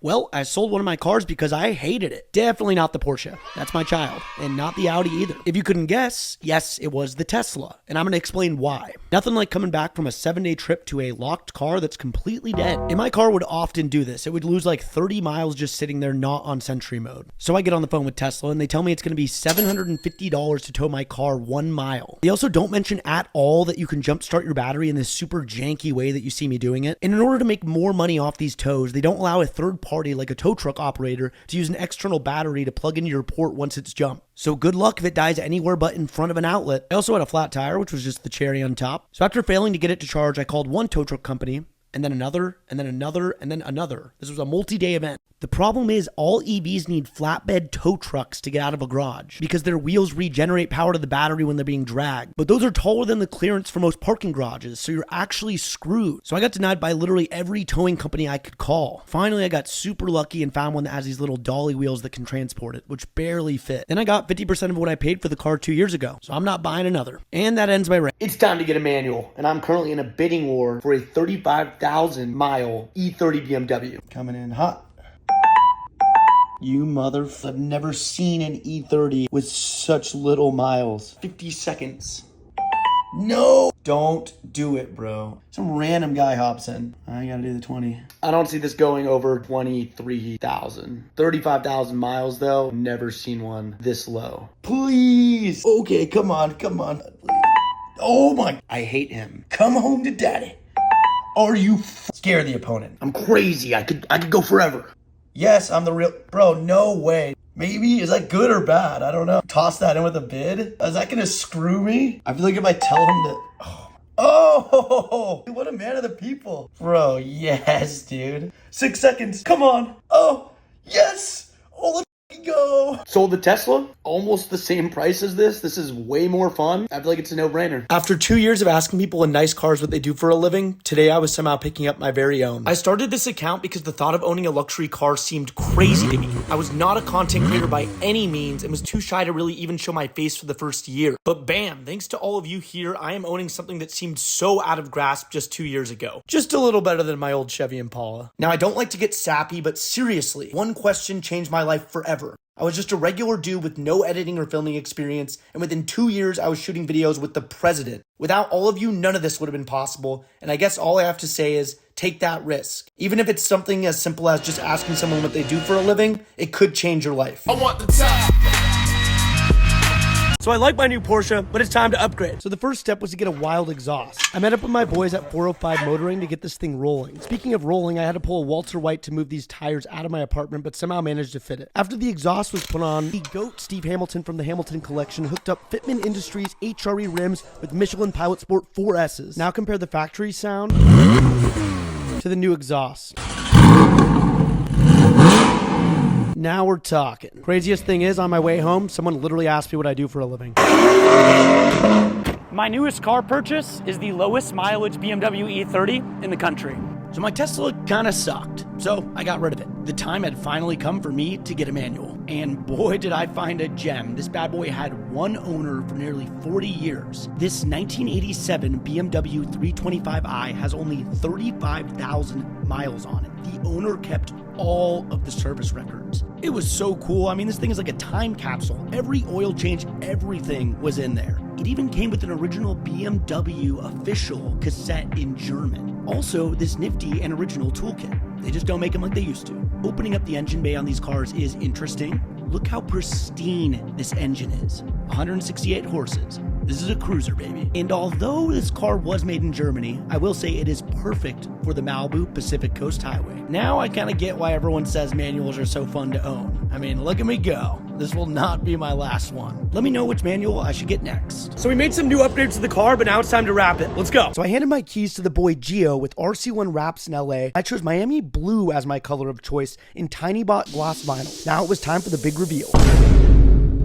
Well, I sold one of my cars because I hated it. Definitely not the Porsche. That's my child. And not the Audi either. If you couldn't guess, yes, it was the Tesla. And I'm going to explain why. Nothing like coming back from a 7-day trip to a locked car that's completely dead. And my car would often do this. It would lose like 30 miles just sitting there not on Sentry mode. So I get on the phone with Tesla and they tell me it's going to be $750 to tow my car 1 mile. They also don't mention at all that you can jumpstart your battery in this super janky way that you see me doing it. And in order to make more money off these tows, they don't allow a third party like a tow truck operator to use an external battery to plug into your port once it's jumped. So good luck if it dies anywhere but in front of an outlet. I also had a flat tire, which was just the cherry on top. So after failing to get it to charge, I called one tow truck company, and then another, and then another, and then another. This was a multi-day event. The problem is all EVs need flatbed tow trucks to get out of a garage because their wheels regenerate power to the battery when they're being dragged. But those are taller than the clearance for most parking garages, so you're actually screwed. So I got denied by literally every towing company I could call. Finally, I got super lucky and found one that has these little dolly wheels that can transport it, which barely fit. Then I got 50% of what I paid for the car 2 years ago, so I'm not buying another. And that ends my rant. It's time to get a manual, and I'm currently in a bidding war for a 35,000 mile E30 BMW. Coming in hot. You I've never seen an E30 with such little miles. 50 seconds. No! Don't do it, bro. Some random guy hops in. I gotta do the 20. I don't see this going over 23,000. 35,000 miles though. Never seen one this low. Please! Okay, come on. Oh my. I hate him. Come home to daddy. Are you scare the opponent? I'm crazy. I could go forever. Yes, I'm the real... Bro, no way. Maybe? Is that good or bad? I don't know. Toss that in with a bid? Is that gonna screw me? I feel like if I tell him to... Oh, what a man of the people. Bro, yes, dude. 6 seconds. Come on. Oh, yes. Oh, let's go. Sold the Tesla. Almost the same price as this. This is way more fun. I feel like it's a no-brainer. After 2 years of asking people in nice cars what they do for a living, today I was somehow picking up my very own. I started this account because the thought of owning a luxury car seemed crazy to me. I was not a content creator by any means and was too shy to really even show my face for the first year. But bam, thanks to all of you here, I am owning something that seemed so out of grasp just 2 years ago. Just a little better than my old Chevy Impala. Now, I don't like to get sappy, but seriously, one question changed my life forever. I was just a regular dude with no editing or filming experience, and within 2 years, I was shooting videos with the president. Without all of you, none of this would have been possible, and I guess all I have to say is, take that risk. Even if it's something as simple as just asking someone what they do for a living, it could change your life. I want the top. So I like my new Porsche, but it's time to upgrade. So the first step was to get a wild exhaust. I met up with my boys at 405 Motoring to get this thing rolling. Speaking of rolling, I had to pull a Walter White to move these tires out of my apartment, but somehow managed to fit it. After the exhaust was put on, the GOAT Steve Hamilton from the Hamilton Collection hooked up Fitman Industries HRE rims with Michelin Pilot Sport 4S's. Now compare the factory sound to the new exhaust. Now we're talking. Craziest thing is, on my way home, someone literally asked me what I do for a living. My newest car purchase is the lowest mileage BMW E30 in the country. So my Tesla kind of sucked, so I got rid of it. The time had finally come for me to get a manual. And boy, did I find a gem. This bad boy had one owner for nearly 40 years. This 1987 BMW 325i has only 35,000 miles on it. The owner kept all of the service records. It was so cool. I mean, this thing is like a time capsule. Every oil change, everything was in there. It even came with an original BMW official cassette in German. Also, this nifty and original toolkit. They just don't make them like they used to. Opening up the engine bay on these cars is interesting. Look how pristine this engine is. 168 horses. This is a cruiser, baby. And although this car was made in Germany, I will say it is perfect for the Malibu Pacific Coast Highway. Now I kind of get why everyone says manuals are so fun to own. I mean, look at me go. This will not be my last one. Let me know which manual I should get next. So we made some new upgrades to the car, but now it's time to wrap it. Let's go. So I handed my keys to the boy Gio with RC1 wraps in LA. I chose Miami blue as my color of choice in Tiny Bot gloss vinyl. Now it was time for the big reveal.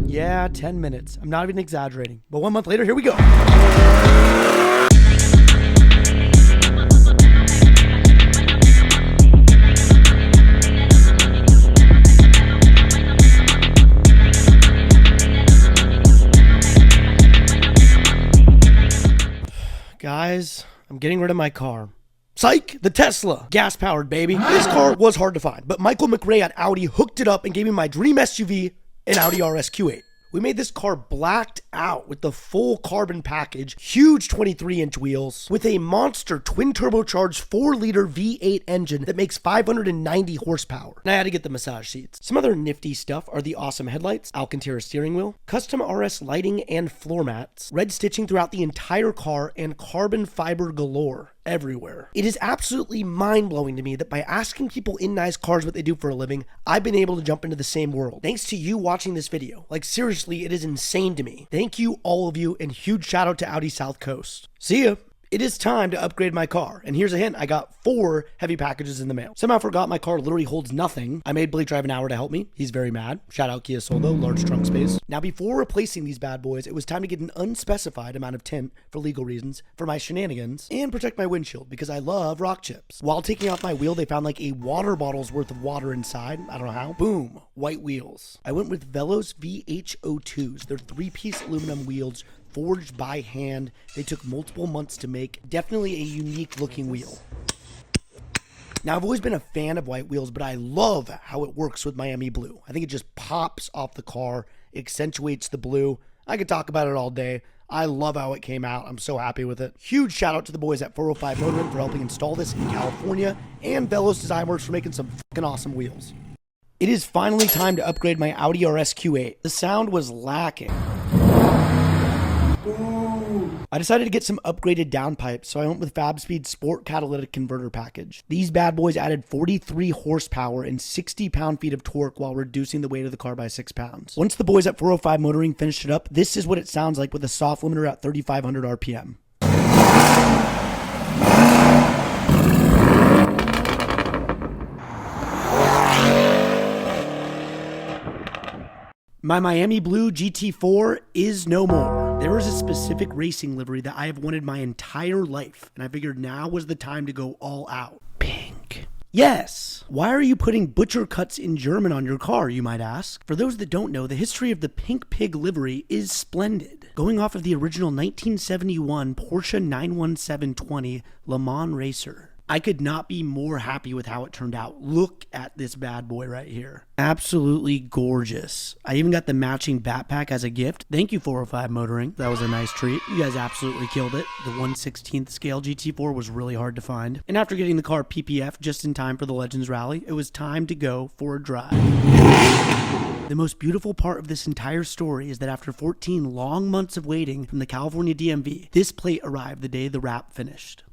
Yeah, 10 minutes. I'm not even exaggerating. But 1 month later, here we go. Guys, I'm getting rid of my car. Psych, the Tesla. Gas-powered, baby. This car was hard to find, but Michael McRae at Audi hooked it up and gave me my dream SUV, an Audi RS Q8. We made this car blacked out with the full carbon package, huge 23-inch wheels, with a monster twin turbocharged 4-liter V8 engine that makes 590 horsepower. And I had to get the massage seats. Some other nifty stuff are the awesome headlights, Alcantara steering wheel, custom RS lighting and floor mats, red stitching throughout the entire car, and carbon fiber galore everywhere. It is absolutely mind-blowing to me that by asking people in nice cars what they do for a living, I've been able to jump into the same world. Thanks to you watching this video. Like, seriously, it is insane to me. Thank you, all of you, and huge shout out to Audi South Coast. See ya. It is time to upgrade my car, and here's a hint, I got 4 heavy packages in the mail. Somehow forgot my car literally holds nothing. I made Blake drive an hour to help me. He's very mad. Shout out Kia Soul though, large trunk space. Now before replacing these bad boys, it was time to get an unspecified amount of tint for legal reasons, for my shenanigans, and protect my windshield because I love rock chips. While taking off my wheel, they found like a water bottle's worth of water inside. I don't know how. Boom, white wheels. I went with Velos VH02s. They're 3-piece aluminum wheels, forged by hand. They took multiple months to make. Definitely a unique looking wheel. Now, I've always been a fan of white wheels, but I love how it works with Miami blue. I think it just pops off the car, accentuates the blue. I could talk about it all day. I love how it came out. I'm so happy with it. Huge shout out to the boys at 405 Motoring for helping install this in California, and Velos Design Works for making some fucking awesome wheels. It is finally time to upgrade my Audi RS Q8. The sound was lacking. I decided to get some upgraded downpipes, so I went with FabSpeed's Sport Catalytic Converter package. These bad boys added 43 horsepower and 60 pound-feet of torque while reducing the weight of the car by 6 pounds. Once the boys at 405 Motoring finished it up, this is what it sounds like with a soft limiter at 3,500 RPM. My Miami Blue GT4 is no more. There is a specific racing livery that I have wanted my entire life, and I figured now was the time to go all out. Pink. Yes! Why are you putting butcher cuts in German on your car, you might ask? For those that don't know, the history of the pink pig livery is splendid. Going off of the original 1971 Porsche 91720 Le Mans Racer. I could not be more happy with how it turned out. Look at this bad boy right here. Absolutely gorgeous. I even got the matching backpack as a gift. Thank you, 405 Motoring. That was a nice treat. You guys absolutely killed it. The 1/16th scale GT4 was really hard to find. And after getting the car PPF just in time for the Legends Rally, it was time to go for a drive. The most beautiful part of this entire story is that after 14 long months of waiting from the California DMV, this plate arrived the day the wrap finished.